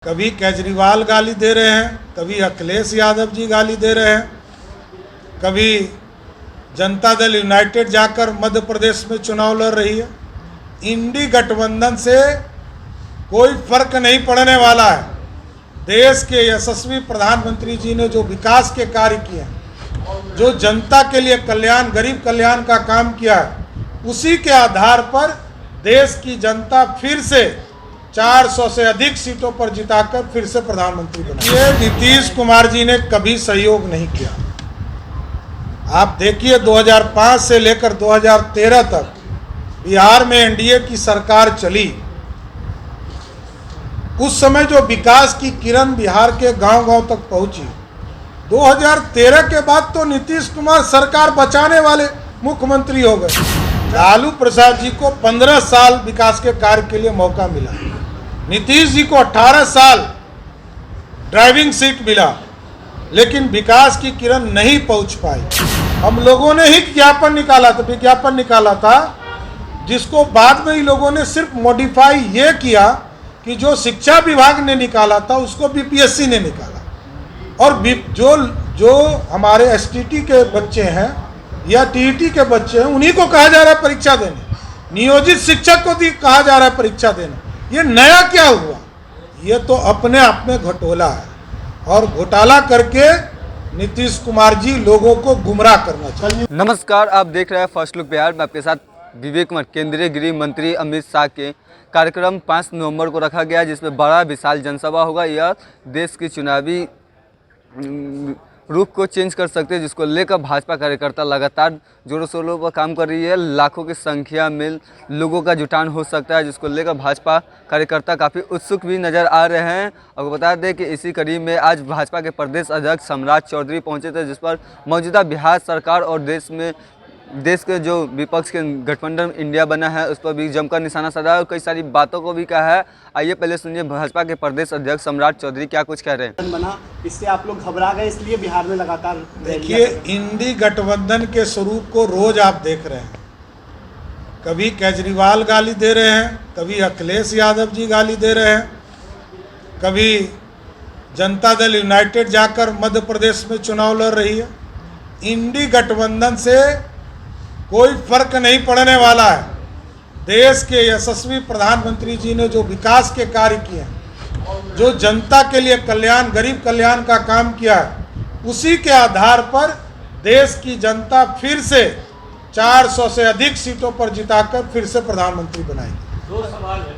कभी केजरीवाल गाली दे रहे हैं, कभी अखिलेश यादव जी गाली दे रहे हैं, कभी जनता दल यूनाइटेड जाकर मध्य प्रदेश में चुनाव लड़ रही है। इंडी गठबंधन से कोई फर्क नहीं पड़ने वाला है। देश के यशस्वी प्रधानमंत्री जी ने जो विकास के कार्य किए हैं, जो जनता के लिए कल्याण, गरीब कल्याण का काम किया है, उसी के आधार पर देश की जनता फिर से 400 से अधिक सीटों पर जिताकर फिर से प्रधानमंत्री बने। ये नीतीश कुमार जी ने कभी सहयोग नहीं किया। आप देखिए 2005 से लेकर 2013 तक बिहार में एनडीए की सरकार चली। उस समय जो विकास की किरण बिहार के गांव-गांव तक पहुंची, 2013 के बाद तो नीतीश कुमार सरकार बचाने वाले मुख्यमंत्री हो गए। लालू प्रसाद जी को 15 साल विकास के कार्य के लिए मौका मिला, नीतीश जी को 18 साल ड्राइविंग सीट मिला, लेकिन विकास की किरण नहीं पहुंच पाई। हम लोगों ने ही विज्ञापन निकाला था, जिसको बाद में ही लोगों ने सिर्फ मॉडिफाई ये किया कि जो शिक्षा विभाग ने निकाला था उसको बीपीएससी ने निकाला। और जो हमारे एसटीटी के बच्चे हैं या टीईटी के बच्चे हैं, उन्हीं को कहा जा रहा है परीक्षा देने। नियोजित शिक्षक को कहा जा रहा है परीक्षा देने। ये नया क्या हुआ? ये तो अपने आप में घोटाला है, और घोटाला करके नीतीश कुमार जी लोगों को गुमराह करना चाहिए। नमस्कार, आप देख रहे हैं फर्स्ट लुक बिहार। मैं आपके साथ विवेक कुमार। केंद्रीय गृह मंत्री अमित शाह के कार्यक्रम 5 नवंबर को रखा गया, जिसमें बड़ा विशाल जनसभा होगा। यह देश की चुनावी रुख को चेंज कर सकते हैं, जिसको लेकर भाजपा कार्यकर्ता लगातार जोरों शोरों पर काम कर रही है। लाखों की संख्या में लोगों का जुटान हो सकता है, जिसको लेकर भाजपा कार्यकर्ता काफ़ी उत्सुक भी नज़र आ रहे हैं। और बता दें कि इसी कड़ी में आज भाजपा के प्रदेश अध्यक्ष सम्राट चौधरी पहुंचे थे, जिस पर मौजूदा बिहार सरकार और देश के जो विपक्ष के गठबंधन इंडिया बना है उस पर भी जमकर निशाना साधा और कई सारी बातों को भी कहा है। आइए पहले सुनिए भाजपा के प्रदेश अध्यक्ष सम्राट चौधरी क्या कुछ कह रहे हैं। बना, इससे आप लोग घबरा गए, इसलिए बिहार में लगातार देखिए, इंडी गठबंधन के स्वरूप को रोज आप देख रहे हैं। कभी केजरीवाल गाली दे रहे हैं, कभी अखिलेश यादव जी गाली दे रहे हैं, कभी जनता दल यूनाइटेड जाकर मध्य प्रदेश में चुनाव लड़ रही है। इंडी गठबंधन से कोई फर्क नहीं पड़ने वाला है। देश के यशस्वी प्रधानमंत्री जी ने जो विकास के कार्य किए हैं, जो जनता के लिए कल्याण, गरीब कल्याण का काम किया है, उसी के आधार पर देश की जनता फिर से 400 से अधिक सीटों पर जिताकर फिर से प्रधानमंत्री बनाएगी। 2 सवाल है।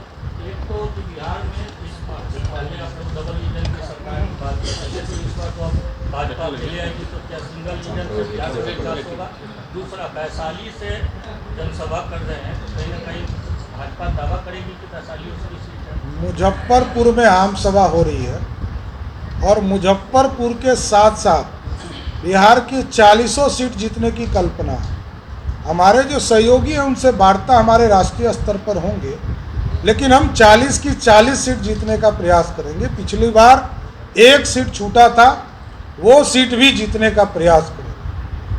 एक तो बिहार में इस बार पहले आप डबल इंजन की सरकार की बात करते थे, इस बार तो भाजपा ले आएगी, तो क्या सिंगल इंजन से बिहार में विकास होगा? दूसरा, वैशाली से जनसभा कर रहे हैं, कहीं ना कहीं भाजपा दावा करेगी कि वैशाली उसकी सीट है। मुजफ्फरपुर में आम सभा हो रही है, और मुजफ्फरपुर के साथ साथ बिहार की 40 सीट जीतने की कल्पना है। हमारे जो सहयोगी हैं उनसे वार्ता हमारे राष्ट्रीय स्तर पर होंगे, लेकिन हम 40 की 40 सीट जीतने का प्रयास करेंगे। पिछली बार 1 सीट छूटा था, वो सीट भी जीतने का प्रयास करेंगे।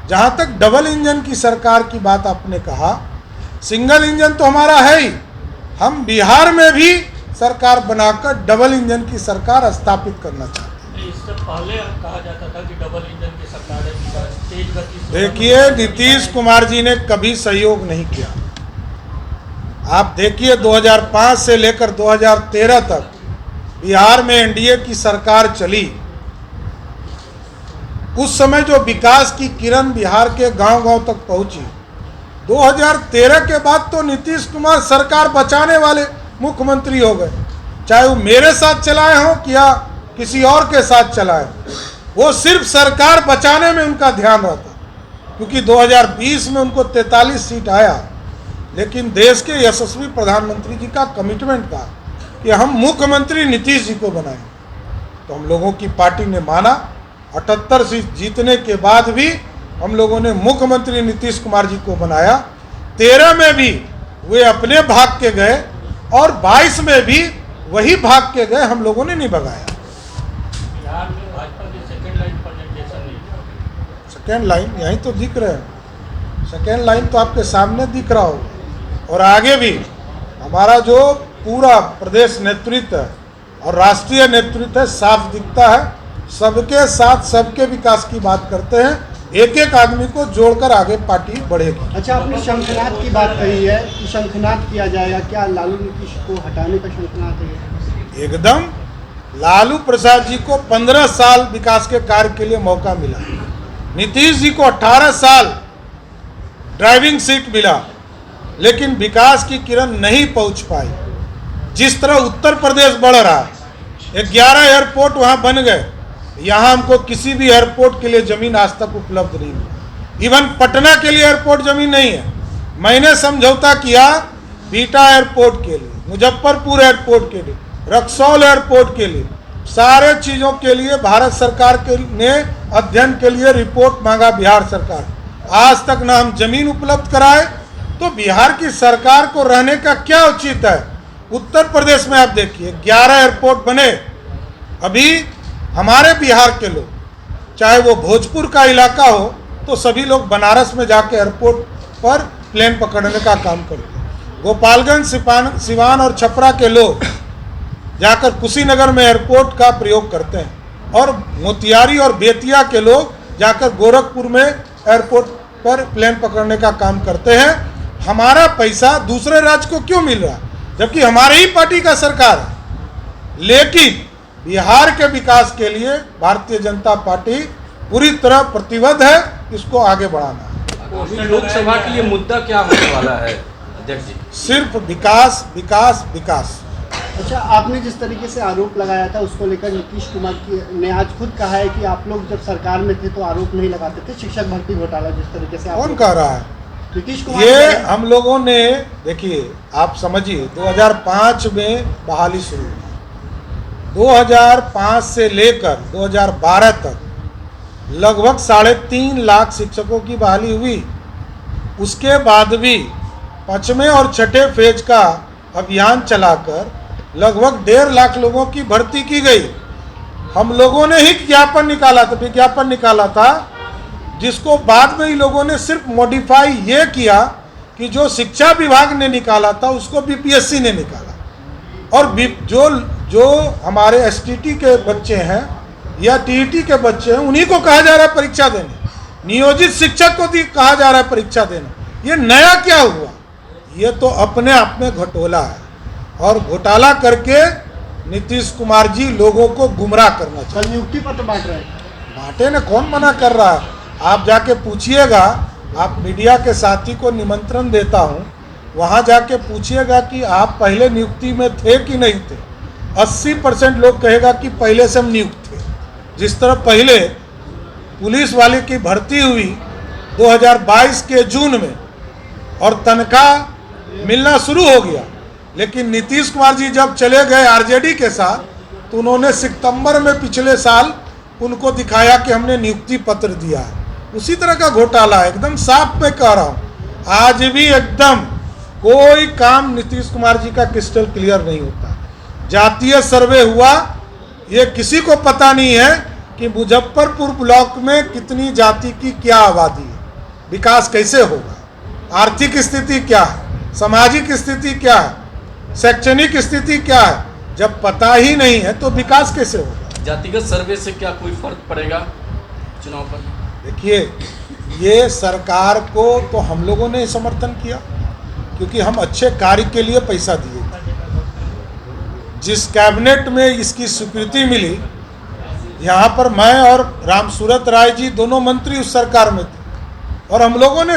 जहाँ तक डबल इंजन की सरकार की बात आपने कहा, सिंगल इंजन तो हमारा है ही। हम बिहार में भी सरकार बनाकर डबल इंजन की सरकार स्थापित करना चाहते हैं। इससे पहले कहा जाता था कि डबल इंजन की सरकार है, तेज गति से। देखिए, नीतीश कुमार जी ने कभी सहयोग नहीं किया। आप देखिए 2005 से लेकर 2013 तक बिहार में एनडीए की सरकार चली। उस समय जो विकास की किरण बिहार के गांव-गांव तक पहुंची, 2013 के बाद तो नीतीश कुमार सरकार बचाने वाले मुख्यमंत्री हो गए। चाहे वो मेरे साथ चलाए हों या किसी और के साथ चलाए, वो सिर्फ सरकार बचाने में उनका ध्यान रहता। क्योंकि 2020 में उनको 43 सीट आया, लेकिन देश के यशस्वी प्रधानमंत्री जी का कमिटमेंट था कि हम मुख्यमंत्री नीतीश जी को बनाएं। तो हम लोगों की पार्टी ने माना। 78 सीट जीतने के बाद भी हम लोगों ने मुख्यमंत्री नीतीश कुमार जी को बनाया। 13 में भी वे अपने भाग के गए, और 22 में भी वही भाग के गए, हम लोगों ने नहीं भगाया। बिहार में भाजपा की सेकेंड लाइन प्रेजेंटेशन नहीं। सेकेंड लाइन यहीं तो दिख रहे हैं। सेकेंड लाइन तो आपके सामने दिख रहा होगा। और आगे भी हमारा जो पूरा प्रदेश नेतृत्व है, और राष्ट्रीय नेतृत्व साफ दिखता है। सबके साथ सबके विकास की बात करते हैं, एक एक आदमी को जोड़कर आगे पार्टी बढ़ेगी। अच्छा, आपने शंखनाद की बात कही है कि शंखनाद किया जाएगा, क्या लालू नीतीश को हटाने का शंखनाद है? एकदम। लालू प्रसाद जी को 15 साल विकास के कार्य के लिए मौका मिला, नीतीश जी को 18 साल ड्राइविंग सीट मिला, लेकिन विकास की किरण नहीं पहुंच पाई। जिस तरह उत्तर प्रदेश बढ़ रहा है, 11 एयरपोर्ट वहां बन गए, यहाँ हमको किसी भी एयरपोर्ट के लिए ज़मीन आज तक उपलब्ध नहीं है। इवन पटना के लिए एयरपोर्ट ज़मीन नहीं है। मैंने समझौता किया बीटा एयरपोर्ट के लिए, मुजफ्फरपुर एयरपोर्ट के लिए, रक्सौल एयरपोर्ट के लिए, सारे चीज़ों के लिए भारत सरकार के ने अध्ययन के लिए रिपोर्ट मांगा बिहार सरकार। आज तक ना हम ज़मीन उपलब्ध कराए। तो बिहार की सरकार को रहने का क्या उचित है? उत्तर प्रदेश में आप देखिए 11 एयरपोर्ट बने। अभी हमारे बिहार के लोग, चाहे वो भोजपुर का इलाका हो, तो सभी लोग बनारस में जाके एयरपोर्ट पर प्लेन पकड़ने का काम करते हैं। गोपालगंज, सिवान और छपरा के लोग जाकर कुशीनगर में एयरपोर्ट का प्रयोग करते हैं, और मोतिहारी और बेतिया के लोग जाकर गोरखपुर में एयरपोर्ट पर प्लेन पकड़ने का काम करते हैं। हमारा पैसा दूसरे राज्य को क्यों मिल रहा है, जबकि हमारे ही पार्टी का सरकार है? लेकिन बिहार के विकास के लिए भारतीय जनता पार्टी पूरी तरह प्रतिबद्ध है, इसको आगे बढ़ाना है। अभी लोकसभा के लिए मुद्दा क्या होने वाला है अध्यक्ष जी? सिर्फ विकास, विकास, विकास। अच्छा, आपने जिस तरीके से आरोप लगाया था उसको लेकर नीतीश कुमार ने आज खुद कहा है कि आप लोग जब सरकार में थे तो आरोप नहीं लगाते थे। शिक्षक भर्ती घोटाला जिस तरीके से कौन कह रहा है? नीतीश कुमार ये हम लोगों ने, देखिए आप समझिए, 2005 में बहाली शुरू हुई। 2005 से लेकर 2012 तक लगभग 3.5 लाख शिक्षकों की बहाली हुई। उसके बाद भी 5वें और 6ठे फेज का अभियान चलाकर लगभग 1.5 लाख लोगों की भर्ती की गई। हम लोगों ने ही विज्ञापन निकाला था, जिसको बाद में ही लोगों ने सिर्फ मॉडिफाई ये किया कि जो शिक्षा विभाग ने निकाला था उसको बीपीएससी ने निकाला। और जो हमारे एसटीटी के बच्चे हैं या टीईटी के बच्चे हैं, उन्हीं को कहा जा रहा है परीक्षा देने। नियोजित शिक्षक को कहा जा रहा है परीक्षा देने। ये नया क्या हुआ? ये तो अपने आप में घोटाला है, और घोटाला करके नीतीश कुमार जी लोगों को गुमराह करना चाहिए। कल नियुक्ति पत्र बांट रहे हैं। बांटे ने कौन मना कर रहा है? आप जाके पूछिएगा, आप मीडिया के साथी को निमंत्रण देता हूँ, वहाँ जाके पूछिएगा कि आप पहले नियुक्ति में थे कि नहीं थे। 80% लोग कहेगा कि पहले से हम नियुक्त थे। जिस तरह पहले पुलिस वाले की भर्ती हुई 2022 के जून में और तनख्वाह मिलना शुरू हो गया, लेकिन नीतीश कुमार जी जब चले गए आरजेडी के साथ, तो उन्होंने सितंबर में पिछले साल उनको दिखाया कि हमने नियुक्ति पत्र दिया है। उसी तरह का घोटाला है, एकदम साफ मैं कह रहा हूँ। आज भी एकदम कोई काम नीतीश कुमार जी का क्रिस्टल क्लियर नहीं होता। जातीय सर्वे हुआ, ये किसी को पता नहीं है कि मुजफ्फरपुर ब्लॉक में कितनी जाति की क्या आबादी है, विकास कैसे होगा, आर्थिक स्थिति क्या है, सामाजिक स्थिति क्या है, शैक्षणिक स्थिति क्या है। जब पता ही नहीं है तो विकास कैसे होगा? जातिगत सर्वे से क्या कोई फर्क पड़ेगा चुनाव पर? देखिए, ये सरकार को तो हम लोगों ने समर्थन किया, क्योंकि हम अच्छे कार्य के लिए पैसा दिए। जिस कैबिनेट में इसकी स्वीकृति मिली, यहाँ पर मैं और रामसूरत राय जी दोनों मंत्री उस सरकार में थे, और हम लोगों ने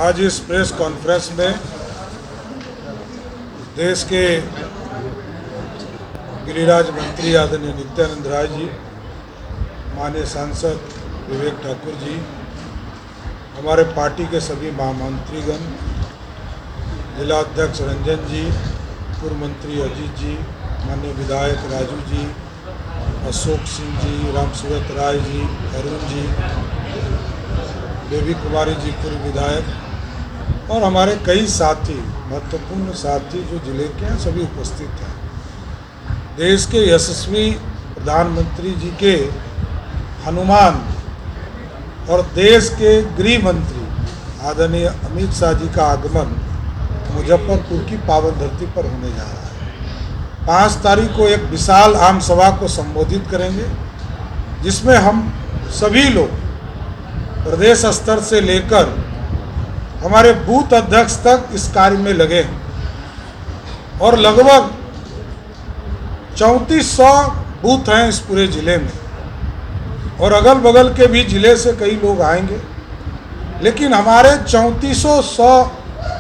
आज इस प्रेस कॉन्फ्रेंस में देश के गिरिराज मंत्री आदरणीय नित्यानंद राय जी, माननीय सांसद विवेक ठाकुर जी, हमारे पार्टी के सभी महामंत्रीगण, जिला अध्यक्ष रंजन जी, पूर्व मंत्री अजीत जी, माननीय विधायक राजू जी, अशोक सिंह जी, रामसूरत राय जी, अरुण जी, बेबी कुमारी जी पूर्व विधायक, और हमारे कई साथी, महत्वपूर्ण साथी जो जिले के हैं, सभी उपस्थित हैं। देश के यशस्वी प्रधानमंत्री जी के हनुमान और देश के गृह मंत्री आदरणीय अमित शाह जी का आगमन मुजफ्फरपुर की पावन धरती पर होने जा रहा है। 5 तारीख को एक विशाल आम सभा को संबोधित करेंगे, जिसमें हम सभी लोग प्रदेश स्तर से लेकर हमारे बूथ अध्यक्ष तक इस कार्य में लगे हैं और लगभग 3400 बूथ हैं इस पूरे ज़िले में और अगल बगल के भी ज़िले से कई लोग आएंगे, लेकिन हमारे 3400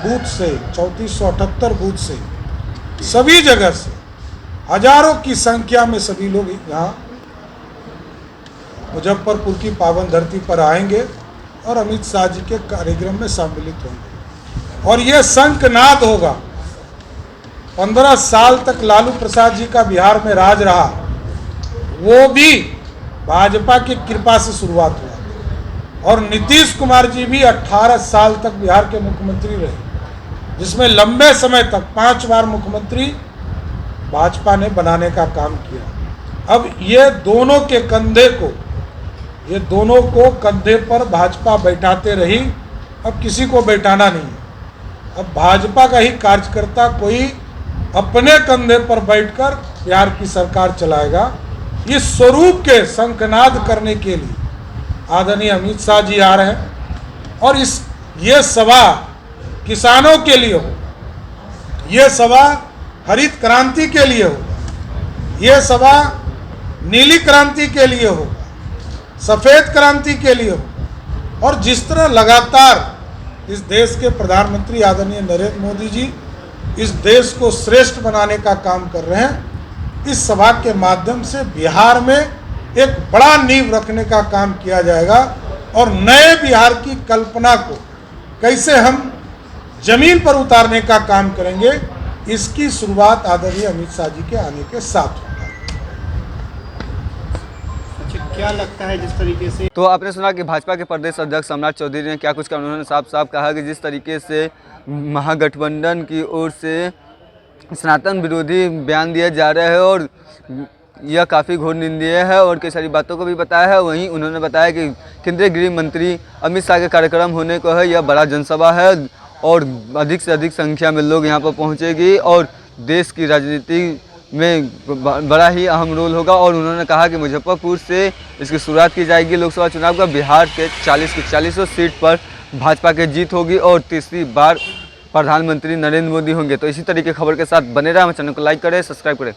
बूथ से 3478 बूथ से सभी जगह से हजारों की संख्या में सभी लोग यहाँ मुजफ्फरपुर की पावन धरती पर आएंगे और अमित शाह जी के कार्यक्रम में सम्मिलित होंगे। और ये शंखनाद होगा। 15 साल तक लालू प्रसाद जी का बिहार में राज रहा, वो भी भाजपा की कृपा से शुरुआत हुआ और नीतीश कुमार जी भी 18 साल तक बिहार के मुख्यमंत्री रहे, जिसमें लंबे समय तक 5 बार मुख्यमंत्री भाजपा ने बनाने का काम किया। अब ये दोनों को कंधे पर भाजपा बैठाते रही, अब किसी को बैठाना नहीं है। अब भाजपा का ही कार्यकर्ता कोई अपने कंधे पर बैठकर बिहार की सरकार चलाएगा। इस स्वरूप के शंखनाद करने के लिए आदरणीय अमित शाह जी आ रहे हैं और ये सभा किसानों के लिए हो, ये सभा हरित क्रांति के लिए हो, ये सभा नीली क्रांति के लिए हो, सफ़ेद क्रांति के लिए हो। और जिस तरह लगातार इस देश के प्रधानमंत्री आदरणीय नरेंद्र मोदी जी इस देश को श्रेष्ठ बनाने का काम कर रहे हैं, इस सभा के माध्यम से बिहार में एक बड़ा नींव रखने का काम किया जाएगा और नए बिहार की कल्पना को कैसे हम जमीन पर उतारने का काम करेंगे, इसकी शुरुआत आदरणीय अमित शाह जी के आने के साथ होगा। क्या लगता है जिस तरीके से तो आपने सुना कि भाजपा के प्रदेश अध्यक्ष सम्राट चौधरी ने क्या कुछ कहा। उन्होंने साफ साफ कहा कि जिस तरीके से महागठबंधन की ओर से सनातन विरोधी बयान दिया जा रहा है और यह काफ़ी घोर निंदनीय है और कई सारी बातों को भी बताया है। वहीं उन्होंने बताया कि केंद्रीय गृह मंत्री अमित शाह के कार्यक्रम होने को है, यह बड़ा जनसभा है और अधिक से अधिक संख्या में लोग यहाँ पर पहुँचेगी और देश की राजनीति में बड़ा ही अहम रोल होगा। और उन्होंने कहा कि मुजफ्फरपुर से इसकी शुरुआत की जाएगी लोकसभा चुनाव का। बिहार के 40 की 40 सीट पर भाजपा की जीत होगी और तीसरी बार प्रधानमंत्री नरेंद्र मोदी होंगे। तो इसी तरीके खबर के साथ बने रहा, हमारे चैनल को लाइक करें, सब्सक्राइब करें।